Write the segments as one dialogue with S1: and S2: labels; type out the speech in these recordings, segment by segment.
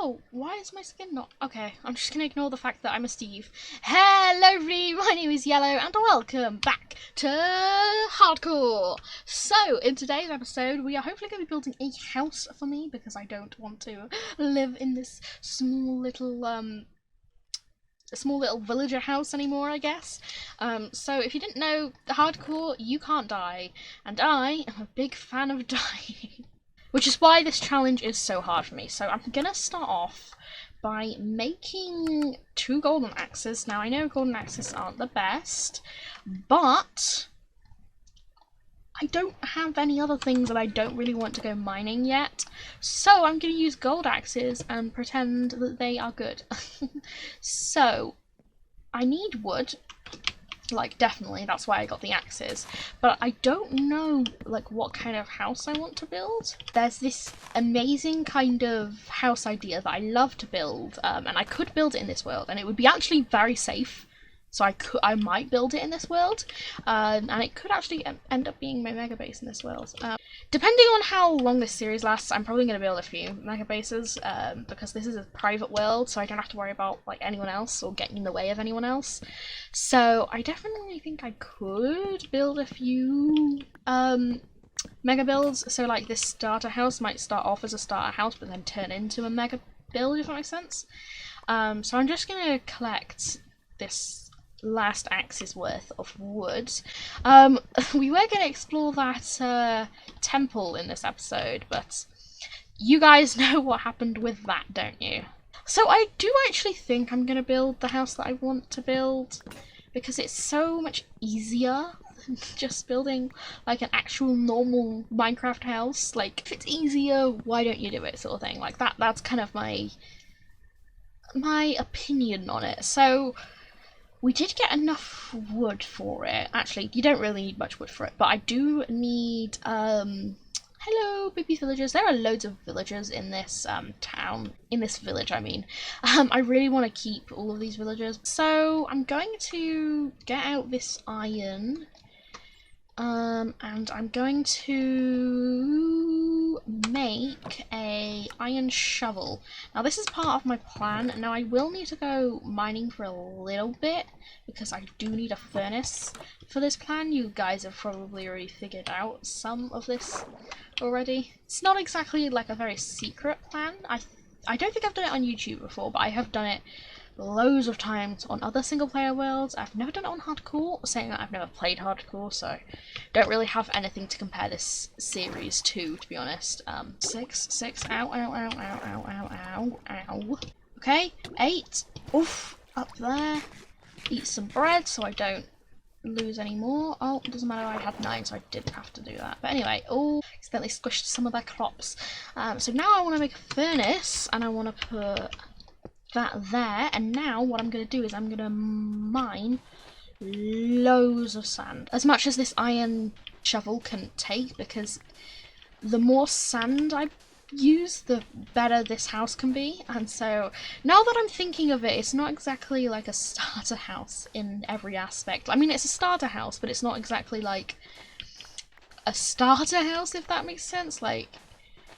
S1: Oh, why is my skin not... Okay, I'm just gonna ignore the fact that I'm a Steve. Hello everybody, my name is Yellow and welcome back to Hardcore. So, in today's episode, we are hopefully going to be building a house for me because I don't want to live in this small little villager house anymore, I guess. So if you didn't know, Hardcore, you can't die, and I am a big fan of dying. Which is why this challenge is so hard for me. So I'm gonna start off by making 2 golden axes. Now I know golden axes aren't the best, but I don't have any other things that I don't really want to go mining yet. So I'm gonna use gold axes and pretend that they are good. So I need wood. Like, definitely, that's why I got the axes. But I don't know, like, what kind of house I want to build. There's this amazing kind of house idea that I love to build, and I could build it in this world, and it would be actually very safe. So I might build it in this world, and it could actually end up being my mega base in this world. Depending on how long this series lasts, I'm probably going to build a few mega bases, because this is a private world, so I don't have to worry about like anyone else or getting in the way of anyone else. So I definitely think I could build a few mega builds. So like this starter house might start off as a starter house, but then turn into a mega build, if that makes sense. So I'm just going to collect this last axe's worth of wood. We were going to explore that temple in this episode, but you guys know what happened with that, don't you? So I do actually think I'm going to build the house that I want to build, because it's so much easier than just building like an actual normal Minecraft house. Like, if it's easier, why don't you do it, sort of thing. Like that's kind of my opinion on it. So we did get enough wood for it. Actually, you don't really need much wood for it, but I do need, hello, baby villagers. There are loads of villagers in this town, in this village, I mean. I really want to keep all of these villagers. So I'm going to get out this iron, and I'm going to make a iron shovel. Now this is part of my plan. Now I will need to go mining for a little bit because I do need a furnace for this plan. You guys have probably already figured out some of this already. It's not exactly like a very secret plan. I don't think I've done it on YouTube before, but I have done it loads of times on other single player worlds. I've never done it on hardcore, saying that I've never played hardcore, so don't really have anything to compare this series to be honest. 6, ow, ow, ow, ow, ow, ow, ow, ow. Okay, 8, oof, up there. Eat some bread so I don't lose any more. Oh, it doesn't matter, I had 9, so I didn't have to do that. But anyway, oh, accidentally squished some of their crops. So now I want to make a furnace, and I want to put that there, and now what I'm going to do is I'm going to mine loads of sand, as much as this iron shovel can take, because the more sand I use, the better this house can be. And so now that I'm thinking of it, it's not exactly like a starter house in every aspect. I mean, it's a starter house, but it's not exactly like a starter house, if that makes sense. Like,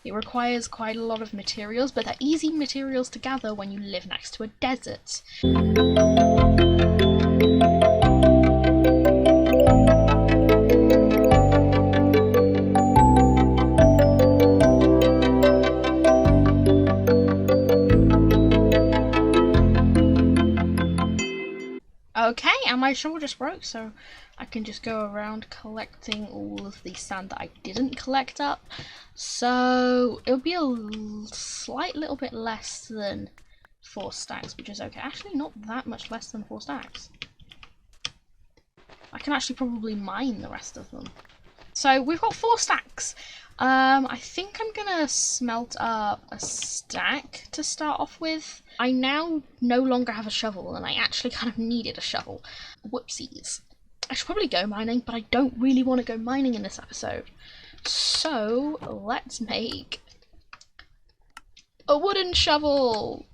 S1: it requires quite a lot of materials, but they're easy materials to gather when you live next to a desert. Okay, and my shovel just broke, so I can just go around collecting all of the sand that I didn't collect up. So it'll be a slight little bit less than 4 stacks, which is okay. Actually, not that much less than 4 stacks. I can actually probably mine the rest of them. So we've got 4 stacks. I think I'm gonna smelt up a stack to start off with. I now no longer have a shovel, and I actually kind of needed a shovel. Whoopsies. I should probably go mining, but I don't really want to go mining in this episode. So let's make a wooden shovel.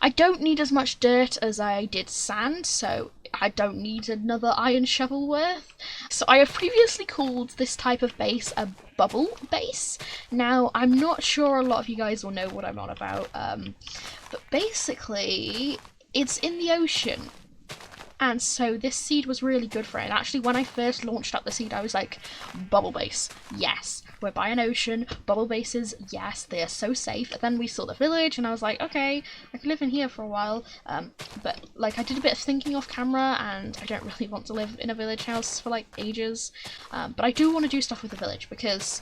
S1: I don't need as much dirt as I did sand, so I don't need another iron shovel worth. so I have previously called this type of base a bubble base. Now, I'm not sure a lot of you guys will know what I'm on about, but basically, it's in the ocean. And so this seed was really good for it. And actually, when I first launched up the seed, I was like, bubble base, yes. We're by an ocean, bubble bases, yes, they are so safe. And then we saw the village, and I was like, okay, I can live in here for a while. But like, I did a bit of thinking off camera, and I don't really want to live in a village house for like ages. But I do want to do stuff with the village, because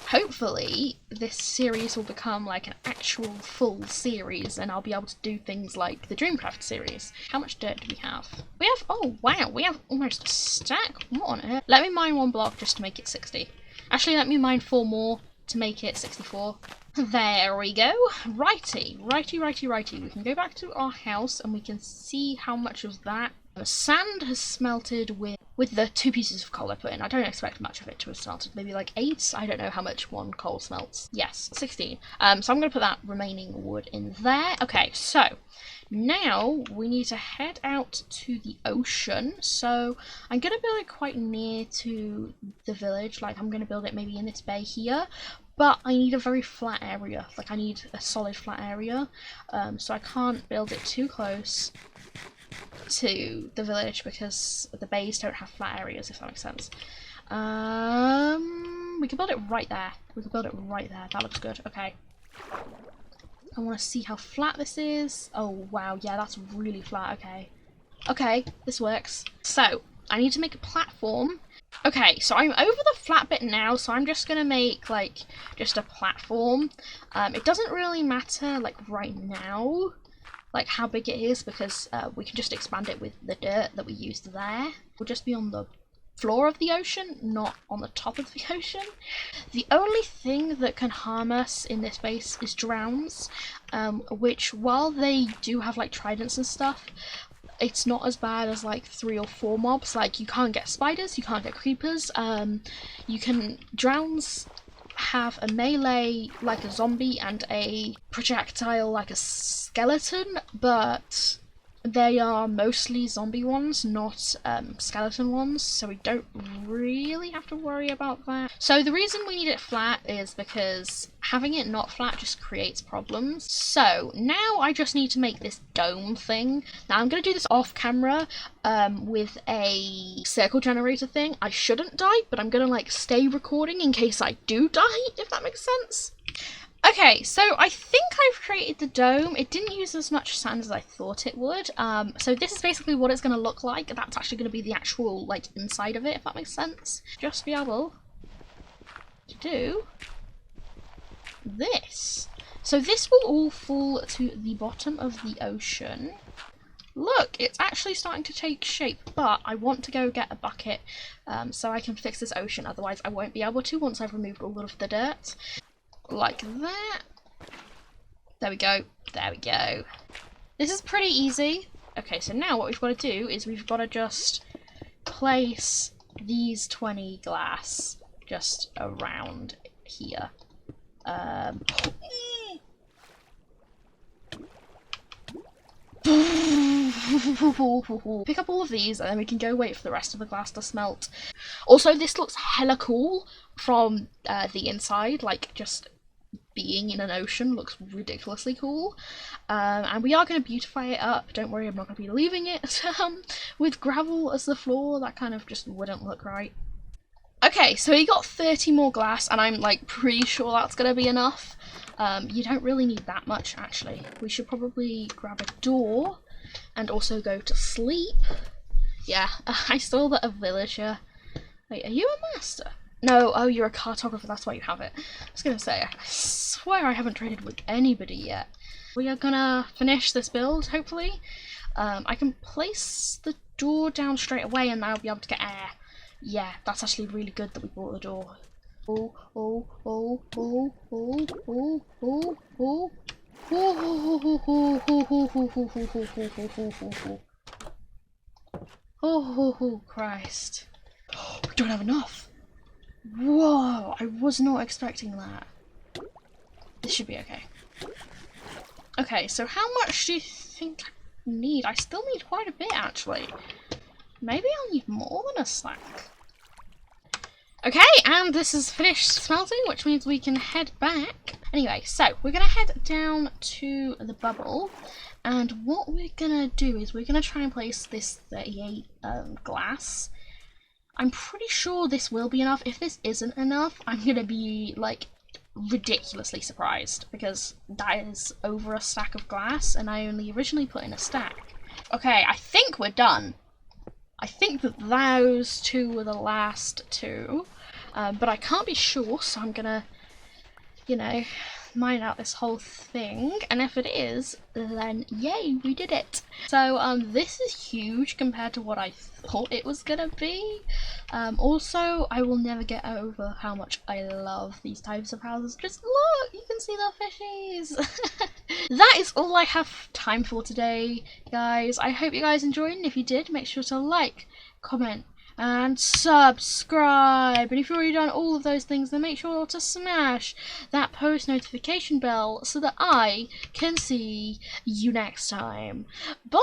S1: hopefully this series will become like an actual full series, and I'll be able to do things like the Dreamcraft series. How much dirt do we have? We have, oh wow, we have almost a stack. What on earth? Let me mine one block just to make it 60. Actually, let me mine 4 more to make it 64. There we go. Righty. We can go back to our house and we can see how much of that sand has smelted with the 2 pieces of coal I put in. I don't expect much of it to have smelted. Maybe like 8. I don't know how much 1 coal smelts. Yes, 16. So I'm going to put that remaining wood in there. Okay, so now we need to head out to the ocean. So I'm going to build it quite near to the village. Like, I'm going to build it maybe in this bay here. But I need a very flat area. Like, I need a solid flat area. So I can't build it too close to the village because the bays don't have flat areas, if that makes sense. We can build it right there. That looks good. Okay. I want to see how flat this is. Oh, wow. Yeah, that's really flat. Okay. Okay, this works. So, I need to make a platform. Okay, so I'm over the flat bit now, so I'm just going to make, like, just a platform. It doesn't really matter, like, right now, like, how big it is, because we can just expand it with the dirt that we used there. We'll just be on the floor of the ocean, not on the top of the ocean. The only thing that can harm us in this base is drowns, which, while they do have like tridents and stuff, it's not as bad as like 3 or 4 mobs. Like, you can't get spiders, you can't get creepers. Drowns have a melee like a zombie and a projectile like a skeleton, but they are mostly zombie ones, not skeleton ones, so we don't really have to worry about that. So the reason we need it flat is because having it not flat just creates problems. So now I just need to make this dome thing. Now I'm going to do this off camera with a circle generator thing. I shouldn't die, but I'm going to like stay recording in case I do die, if that makes sense. Okay, so I think I've created the dome. It didn't use as much sand as I thought it would. So this is basically what it's going to look like. That's actually going to be the actual, like, inside of it, if that makes sense. Just be able to do this. So this will all fall to the bottom of the ocean. Look, it's actually starting to take shape, but I want to go get a bucket so I can fix this ocean. Otherwise, I won't be able to once I've removed all of the dirt. Like that. There we go. This is pretty easy. Okay, so now what we've got to do is we've got to just place these 20 glass just around here. Pick up all of these and then we can go wait for the rest of the glass to smelt. Also, this looks hella cool from the inside, like just being in an ocean looks ridiculously cool. And we are going to beautify it up. Don't worry, I'm not going to be leaving it with gravel as the floor. That kind of just wouldn't look right. Okay, so we got 30 more glass, and I'm like pretty sure that's going to be enough. You don't really need that much, actually. We should probably grab a door and also go to sleep. Yeah, I saw that a villager. Wait, are you a master? No, oh, you're a cartographer, that's why you have it. I was gonna say, I swear I haven't traded with anybody yet. We are gonna finish this build, hopefully. I can place the door down straight away and I'll be able to get air. Yeah, that's actually really good that we bought the door. Oh. Oh, Christ. We don't have enough. Whoa, I was not expecting that. This should be okay. Okay, so how much do you think I need? I still need quite a bit, actually. Maybe I'll need more than a stack. Okay, and this is finished smelting, which means we can head back. Anyway, so we're gonna head down to the bubble, and what we're gonna do is we're gonna try and place this 38 glass. I'm pretty sure this will be enough. If this isn't enough, I'm gonna be like ridiculously surprised, because that is over a stack of glass, and I only originally put in a stack. Okay, I think we're done. I think that those two were the last two, but I can't be sure, so I'm gonna, you know, mine out this whole thing, and if it is, then yay, we did it. So this is huge compared to what I thought it was gonna be. Also, I will never get over how much I love these types of houses. Just look, you can see the fishies. That is all I have time for today, guys. I hope you guys enjoyed, and if you did, make sure to like, comment, and subscribe. And if you've already done all of those things, then make sure to smash that post notification bell so that I can see you next time. Bye!